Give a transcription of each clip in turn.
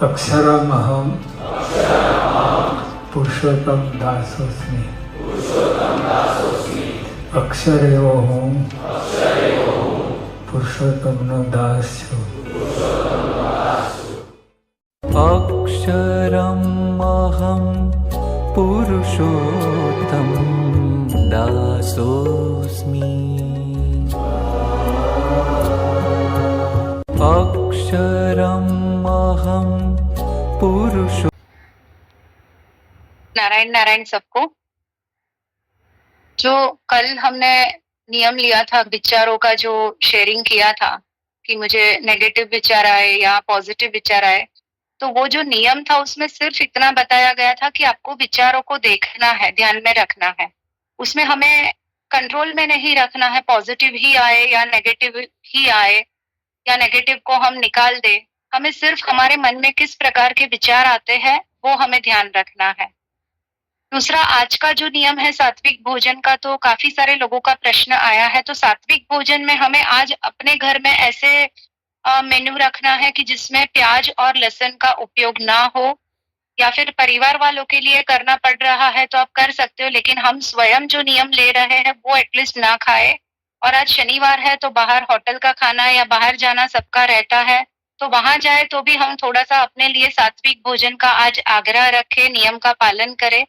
अक्षरमहं पुरुषोत्तम दासोस्मि। अक्षर एवो हूँ, पुरुषोत्तमनो दास छूं। अक्षरमहं पुरुषोत्तम दासोऽस्मि। अक्षरमहं पुरुषो। नारायण नारायण सबको। जो कल हमने नियम लिया था, विचारों का जो शेयरिंग किया था कि मुझे नेगेटिव विचार आए या पॉजिटिव विचार आए, तो वो जो नियम था उसमें सिर्फ इतना बताया गया था कि आपको विचारों को देखना है, ध्यान में रखना है। उसमें हमें कंट्रोल में नहीं रखना है, पॉजिटिव ही आए या नेगेटिव ही आए या नेगेटिव को हम निकाल दे। हमें सिर्फ हमारे मन में किस प्रकार के विचार आते हैं वो हमें ध्यान रखना है। दूसरा, आज का जो नियम है सात्विक भोजन का, तो काफी सारे लोगों का प्रश्न आया है। तो सात्विक भोजन में हमें आज अपने घर में ऐसे मेन्यू रखना है कि जिसमें प्याज और लहसुन का उपयोग ना हो, या फिर परिवार वालों के लिए करना पड़ रहा है तो आप कर सकते हो, लेकिन हम स्वयं जो नियम ले रहे हैं वो एटलीस्ट ना खाए। और आज शनिवार है तो बाहर होटल का खाना या बाहर जाना सबका रहता है, तो वहां जाए तो भी हम थोड़ा सा अपने लिए सात्विक भोजन का आज आग्रह रखें, नियम का पालन करें।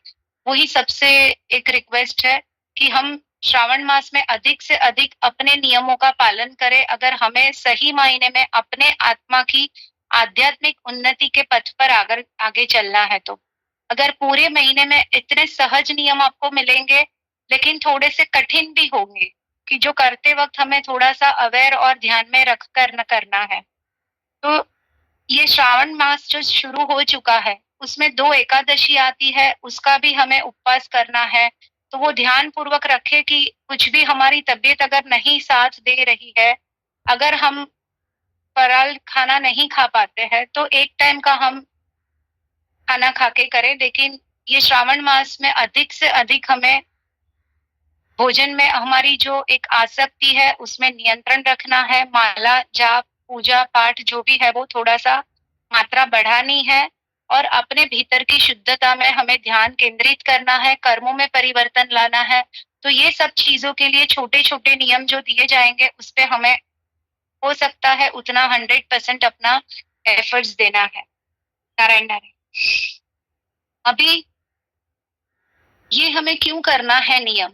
वही सबसे एक रिक्वेस्ट है कि हम श्रावण मास में अधिक से अधिक अपने नियमों का पालन करें। अगर हमें सही मायने में अपने आत्मा की आध्यात्मिक उन्नति के पथ पर आगे चलना है, तो अगर पूरे महीने में इतने सहज नियम आपको मिलेंगे, लेकिन थोड़े से कठिन भी होंगे कि जो करते वक्त हमें थोड़ा सा अवेयर और ध्यान में रख कर न करना है। तो ये श्रावण मास जो शुरू हो चुका है उसमें 2 एकादशी आती है, उसका भी हमें उपवास करना है। तो वो ध्यान पूर्वक रखे कि कुछ भी हमारी तबीयत अगर नहीं साथ दे रही है, अगर हम फराल खाना नहीं खा पाते हैं तो एक टाइम का हम खाना खा के करें। लेकिन ये श्रावण मास में अधिक से अधिक हमें भोजन में हमारी जो एक आसक्ति है उसमें नियंत्रण रखना है। माला जाप पूजा पाठ जो भी है वो थोड़ा सा मात्रा बढ़ानी है, और अपने भीतर की शुद्धता में हमें ध्यान केंद्रित करना है, कर्मों में परिवर्तन लाना है। तो ये सब चीजों के लिए छोटे छोटे नियम जो दिए जाएंगे उस पे हमें हो सकता है उतना 100% अपना एफर्ट्स देना है। नारायण नारायण। अभी ये हमें क्यों करना है नियम?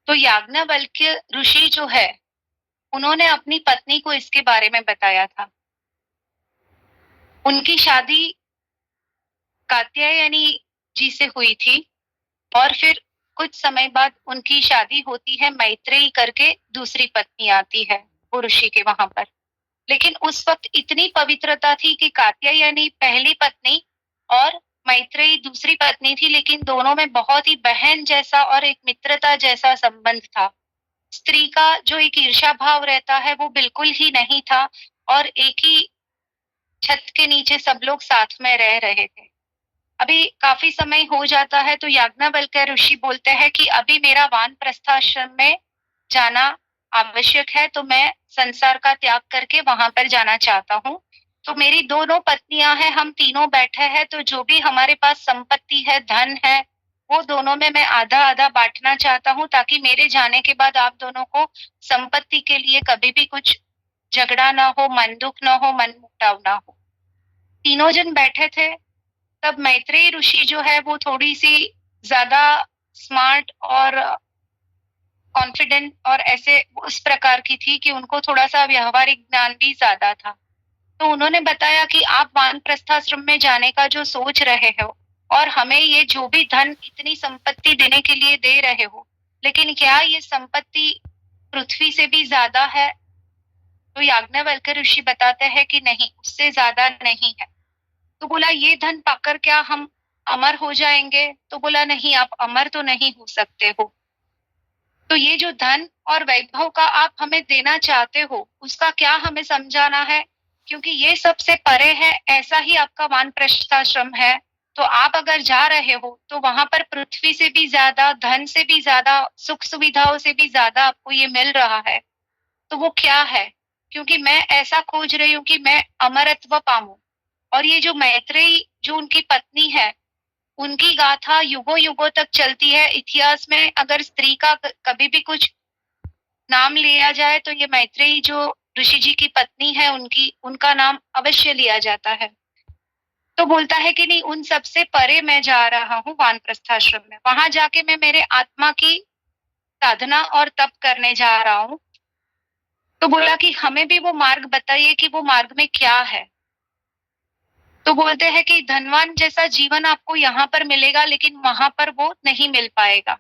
तो याज्ञवल्क्य ऋषि जो है उन्होंने अपनी पत्नी को इसके बारे में बताया था। उनकी शादी कात्यायनी जी से हुई थी, और फिर कुछ समय बाद उनकी शादी होती है, मैत्रेयी करके दूसरी पत्नी आती है वो ऋषि के वहां पर। लेकिन उस वक्त इतनी पवित्रता थी कि कात्यायनी पहली पत्नी और मैत्रेयी दूसरी पत्नी थी, लेकिन दोनों में बहुत ही बहन जैसा और एक मित्रता जैसा संबंध था। स्त्री का जो एक ईर्ष्या भाव रहता है वो बिल्कुल ही नहीं था, और एक ही छत के नीचे सब लोग साथ में रह रहे थे। अभी काफी समय हो जाता है तो याज्ञवल्क्य ऋषि बोलते हैं कि अभी मेरा वानप्रस्थाश्रम में जाना आवश्यक है, तो मैं संसार का त्याग करके वहां पर जाना चाहता हूँ। तो मेरी दोनों पत्नियां हैं, हम तीनों बैठे हैं, तो जो भी हमारे पास संपत्ति है, धन है, वो दोनों में मैं आधा आधा बांटना चाहता हूँ, ताकि मेरे जाने के बाद आप दोनों को संपत्ति के लिए कभी भी कुछ झगड़ा ना हो, मन दुख ना हो, मन मुटाव ना हो। तीनों जन बैठे थे। तब मैत्रेयी ऋषि जो है वो थोड़ी सी ज्यादा स्मार्ट और कॉन्फिडेंट और ऐसे उस प्रकार की थी कि उनको थोड़ा सा व्यवहारिक ज्ञान भी ज्यादा था। तो उन्होंने बताया कि आप वानप्रस्थाश्रम में जाने का जो सोच रहे हो, और हमें ये जो भी धन इतनी संपत्ति देने के लिए दे रहे हो, लेकिन क्या ये संपत्ति पृथ्वी से भी ज्यादा है? तो याज्ञवल्क्य ऋषि बताते हैं कि नहीं, उससे ज्यादा नहीं है। तो बोला ये धन पाकर क्या हम अमर हो जाएंगे? तो बोला नहीं, आप अमर तो नहीं हो सकते हो। तो ये जो धन और वैभव का आप हमें देना चाहते हो उसका क्या हमें समझाना है, क्योंकि ये सबसे परे है, ऐसा ही आपका वानप्रस्थाश्रम है। तो आप अगर जा रहे हो तो वहां पर पृथ्वी से भी ज्यादा, धन से भी ज्यादा, सुख सुविधाओं से भी ज्यादा आपको ये मिल रहा है। तो वो क्या है? क्योंकि मैं ऐसा खोज रही हूँ कि मैं अमरत्व पाऊं, और ये जो मैत्रेयी जो उनकी पत्नी है, उनकी गाथा युगों युगों तक चलती है। इतिहास में अगर स्त्री का कभी भी कुछ नाम लिया जाए तो ये मैत्रेयी जो ऋषि जी की पत्नी है उनका नाम अवश्य लिया जाता है। तो बोलता है कि नहीं, उन सबसे परे मैं जा रहा हूँ वानप्रस्थाश्रम में, वहां जाके मैं मेरे आत्मा की साधना और तप करने जा रहा हूँ। तो बोला कि हमें भी वो मार्ग बताइए कि वो मार्ग में क्या है। तो बोलते हैं कि धनवान जैसा जीवन आपको यहाँ पर मिलेगा, लेकिन वहां पर वो नहीं मिल पाएगा।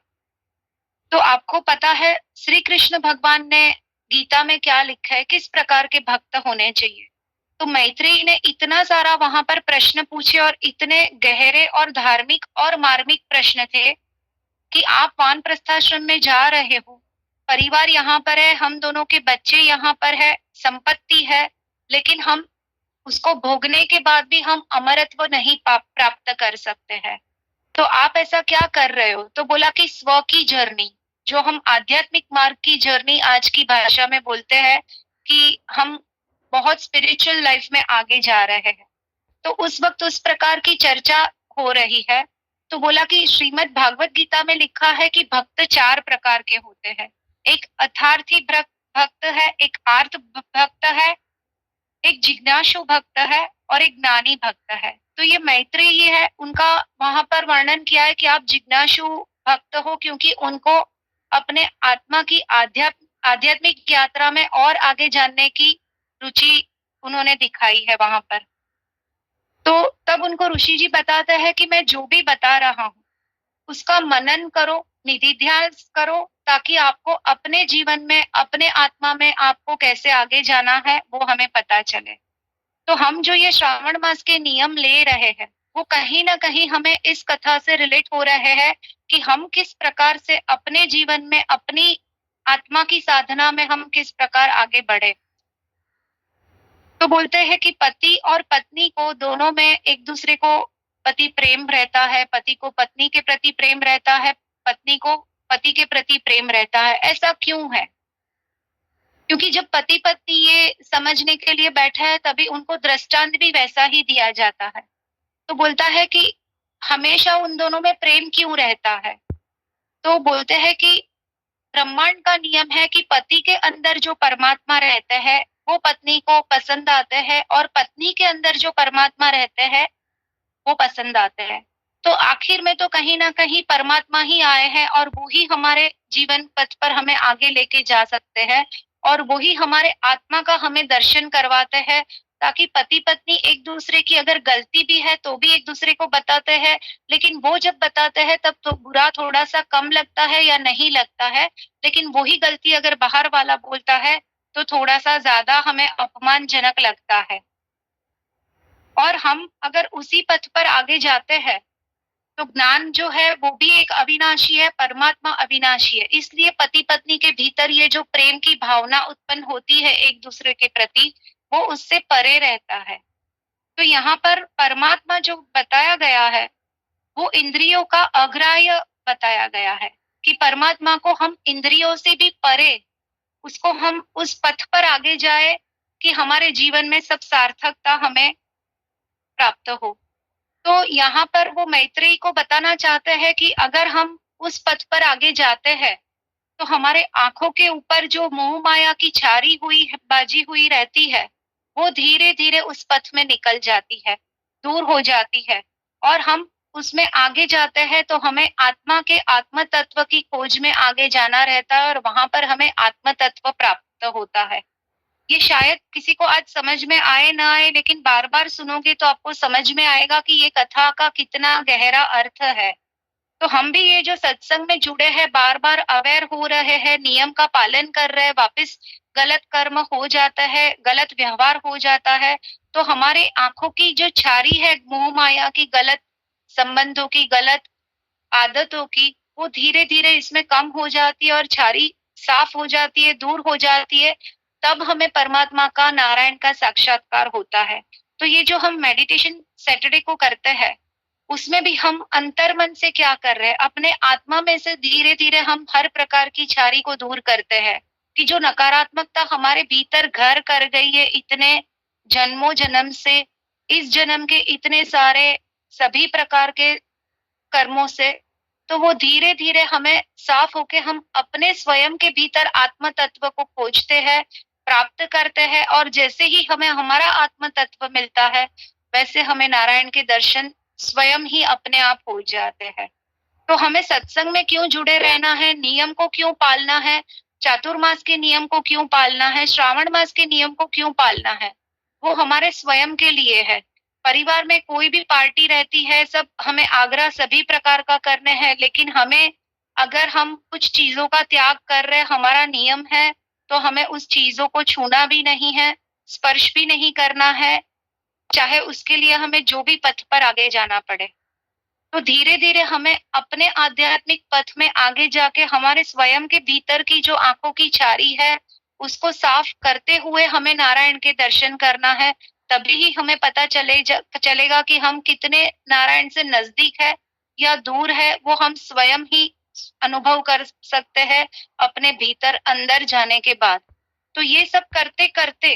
तो आपको पता है श्री कृष्ण भगवान ने गीता में क्या लिखा है, किस प्रकार के भक्त होने चाहिए। तो मैत्रेयी ने इतना सारा वहां पर प्रश्न पूछे और इतने गहरे और धार्मिक और मार्मिक प्रश्न थे कि आप वानप्रस्थाश्रम में जा रहे हो, परिवार यहाँ पर है, हम दोनों के बच्चे यहाँ पर है, संपत्ति है, लेकिन हम उसको भोगने के बाद भी हम अमरत्व नहीं प्राप्त कर सकते हैं। तो आप ऐसा क्या कर रहे हो? तो बोला कि स्व की जर्नी, जो हम आध्यात्मिक मार्ग की जर्नी आज की भाषा में बोलते हैं कि हम बहुत स्पिरिचुअल लाइफ में आगे जा रहे हैं। तो उस वक्त उस प्रकार की चर्चा हो रही है। तो बोला कि श्रीमद् भागवत गीता में लिखा है कि भक्त 4 प्रकार के होते हैं। एक अर्थार्थी भक्त है, एक आर्त भक्त है, एक जिज्ञासु भक्त है और एक ज्ञानी भक्त है। तो ये मैत्रेयी है, उनका वहां पर वर्णन किया है कि आप जिज्ञासु भक्त हो, क्योंकि उनको अपने आत्मा की आध्यात्मिक यात्रा में और आगे जानने की रुचि उन्होंने दिखाई है वहां पर। तो तब उनको ऋषि जी बताते हैं कि मैं जो भी बता रहा हूँ उसका मनन करो, निधिध्यास करो, ताकि आपको अपने जीवन में, अपने आत्मा में आपको कैसे आगे जाना है वो हमें पता चले। तो हम जो ये श्रावण मास के नियम ले रहे हैं वो कहीं ना कहीं हमें इस कथा से रिलेट हो रहे हैं कि हम किस प्रकार से अपने जीवन में, अपनी आत्मा की साधना में हम किस प्रकार आगे बढ़े। तो बोलते हैं कि पति और पत्नी को दोनों में एक दूसरे को पति प्रेम रहता है, पति को पत्नी के प्रति प्रेम रहता है, पत्नी को पति के प्रति प्रेम रहता है। ऐसा क्यों है? क्योंकि जब पति पत्नी ये समझने के लिए बैठे हैं तभी उनको दृष्टांत भी वैसा ही दिया जाता है। तो बोलता है कि हमेशा उन दोनों में प्रेम क्यों रहता है? तो बोलते हैं कि ब्रह्मांड का नियम है कि पति के अंदर जो परमात्मा रहते हैं वो पत्नी को पसंद आते हैं, और पत्नी के अंदर जो परमात्मा रहते हैं वो पसंद आते हैं। तो आखिर में तो कहीं ना कहीं परमात्मा ही आए हैं और वो ही हमारे जीवन पथ पर हमें आगे लेके जा सकते हैं, और वो ही हमारे आत्मा का हमें दर्शन करवाते हैं, ताकि पति पत्नी एक दूसरे की अगर गलती भी है तो भी एक दूसरे को बताते हैं। लेकिन वो जब बताते हैं तब तो बुरा थोड़ा सा कम लगता है या नहीं लगता है, लेकिन वही गलती अगर बाहर वाला बोलता है तो थोड़ा सा ज्यादा हमें अपमानजनक लगता है। और हम अगर उसी पथ पर आगे जाते हैं तो ज्ञान जो है वो भी एक अविनाशी है, परमात्मा अविनाशी है। इसलिए पति पत्नी के भीतर ये जो प्रेम की भावना उत्पन्न होती है एक दूसरे के प्रति, वो उससे परे रहता है। तो यहाँ पर परमात्मा जो बताया गया है वो इंद्रियों का अग्राह्य बताया गया है, कि परमात्मा को हम इंद्रियों से भी परे, उसको हम उस पथ पर आगे जाए कि हमारे जीवन में सब सार्थकता हमें प्राप्त हो। तो यहाँ पर वो मैत्रेयी को बताना चाहते हैं कि अगर हम उस पथ पर आगे जाते हैं तो हमारे आंखों के ऊपर जो मोह माया की छारी हुई बाजी हुई रहती है वो धीरे धीरे उस पथ में निकल जाती है, दूर हो जाती है, और हम उसमें आगे जाते हैं तो हमें आत्मा के आत्म तत्व की खोज में आगे जाना रहता है, और वहां पर हमें आत्म तत्व प्राप्त होता है। ये शायद किसी को आज समझ में आए ना आए, लेकिन बार बार सुनोगे तो आपको समझ में आएगा कि ये कथा का कितना गहरा अर्थ है। तो हम भी ये जो सत्संग में जुड़े हैं, बार बार अवेयर हो रहे हैं, नियम का पालन कर रहे हैं, वापस गलत कर्म हो जाता है, गलत व्यवहार हो जाता है, तो हमारे आंखों की जो छारी है मोह माया की, गलत संबंधों की, गलत आदतों की, वो धीरे धीरे इसमें कम हो जाती है और छारी साफ हो जाती है, दूर हो जाती है। तब हमें परमात्मा का, नारायण का साक्षात्कार होता है। तो ये जो हम मेडिटेशन सैटरडे को करते हैं उसमें भी हम अंतर्मन से क्या कर रहे हैं, अपने आत्मा में से धीरे धीरे हम हर प्रकार की छारी को दूर करते हैं, कि जो नकारात्मकता हमारे भीतर घर कर गई है इतने जन्मों जन्म से, इस जन्म के इतने सारे सभी प्रकार के कर्मों से, तो वो धीरे धीरे हमें साफ होके हम अपने स्वयं के भीतर आत्म तत्व को खोजते हैं, प्राप्त करते हैं, और जैसे ही हमें हमारा आत्म तत्व मिलता है वैसे हमें नारायण के दर्शन स्वयं ही अपने आप हो जाते हैं। तो हमें सत्संग में क्यों जुड़े रहना है, नियम को क्यों पालना है, चातुर्मास के नियम को क्यों पालना है, श्रावण मास के नियम को क्यों पालना है, वो हमारे स्वयं के लिए है। परिवार में कोई भी पार्टी रहती है, सब हमें आग्रह सभी प्रकार का करने हैं, लेकिन हमें, अगर हम कुछ चीजों का त्याग कर रहे, हमारा नियम है, तो हमें उस चीजों को छूना भी नहीं है, स्पर्श भी नहीं करना है, चाहे उसके लिए हमें जो भी पथ पर आगे जाना पड़े। तो धीरे धीरे हमें अपने आध्यात्मिक पथ में आगे जाके हमारे स्वयं के भीतर की जो आंखों की चारी है उसको साफ करते हुए हमें नारायण के दर्शन करना है। तभी ही हमें पता चलेगा कि हम कितने नारायण से नजदीक है या दूर है, वो हम स्वयं ही अनुभव कर सकते हैं अपने भीतर अंदर जाने के बाद। तो ये सब करते करते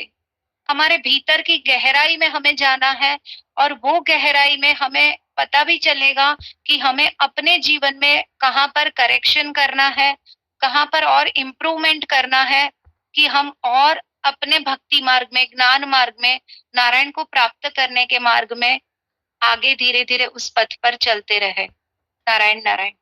हमारे भीतर की गहराई में हमें जाना है, और वो गहराई में हमें पता भी चलेगा कि हमें अपने जीवन में कहाँ पर करेक्शन करना है, कहाँ पर और इम्प्रूवमेंट करना है, कि हम और अपने भक्ति मार्ग में, ज्ञान मार्ग में, नारायण को प्राप्त करने के मार्ग में आगे धीरे धीरे उस पथ पर चलते रहे। नारायण नारायण।